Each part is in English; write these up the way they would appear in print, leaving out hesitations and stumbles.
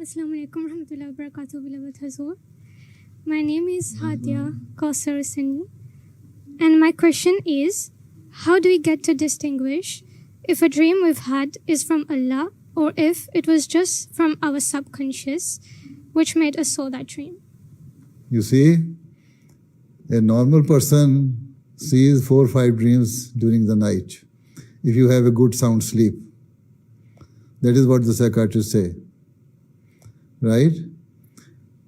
Assalamu alaikum warahmatullahi wabarakatuh, beloved Hazur. My name is Hadia Kausar Sani, and my question is, how do we get to distinguish if a dream we've had is from Allah or if it was just from our subconscious which made us saw that dream? You see, a normal person sees 4 or 5 dreams during the night if you have a good sound sleep. That is what the psychiatrists say, right?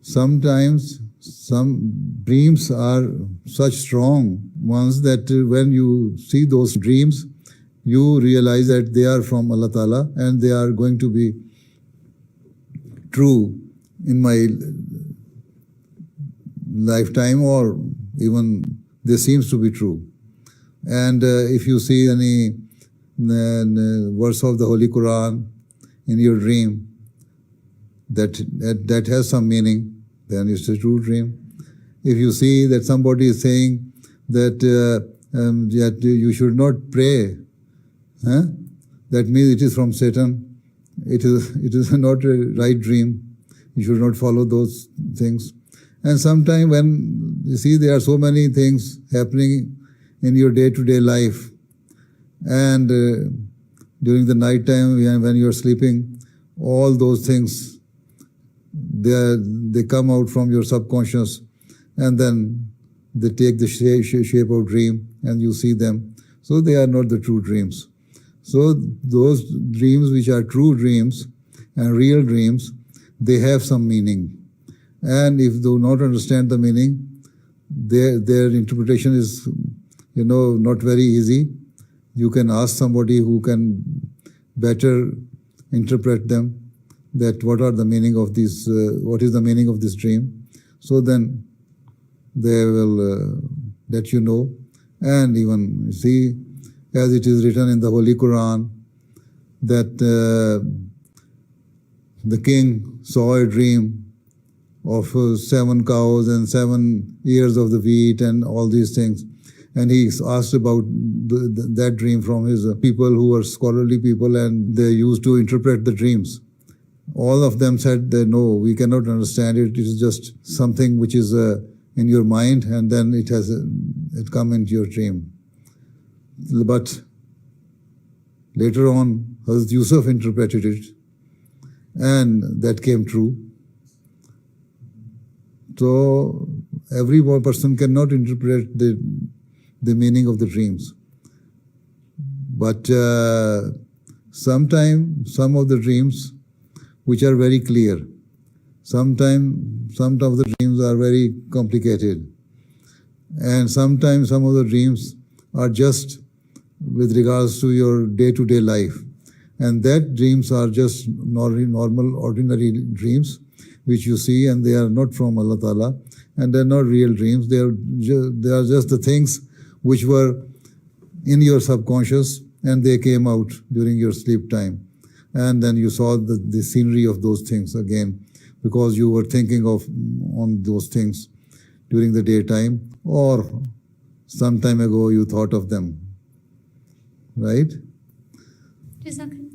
Sometimes some dreams are such strong ones that when you see those dreams, you realize that they are from Allah Ta'ala and they are going to be true in my lifetime, or even they seems to be true. And if you see any verse of the Holy Quran in your dream that has some meaning, then it's a true dream. If you see that somebody is saying that you should not pray, that means it is from Satan. It is not a right dream. You should not follow those things. And sometimes when you see there are so many things happening in your day-to-day life, and during the night time when you are sleeping, all those things, they come out from your subconscious, and then they take the shape of dream and you see them. So they are not the true dreams. So those dreams which are true dreams and real dreams, they have some meaning. And if they do not understand the meaning, their interpretation is, not very easy. You can ask somebody who can better interpret them, that what are the meaning of this, what is the meaning of this dream. So then they will let you know. And even see, as it is written in the Holy Quran, that the king saw a dream of 7 cows and 7 ears of the wheat and all these things. And he asked about that dream from his people who were scholarly people, and they used to interpret the dreams. All of them said that no, we cannot understand it. It is just something which is in your mind, and then it come into your dream. But later on, Hazrat Yusuf interpreted it, and that came true. So every person cannot interpret the meaning of the dreams. But sometimes some of the dreams which are very clear, sometimes some of the dreams are very complicated, and sometimes some of the dreams are just with regards to your day-to-day life. And that dreams are just normal, ordinary dreams which you see, and they are not from Allah Ta'ala, and they are not real dreams. They are just the things which were in your subconscious, and they came out during your sleep time. And then you saw the scenery of those things again, because you were thinking on those things during the daytime, or some time ago you thought of them, right? Jazakallah.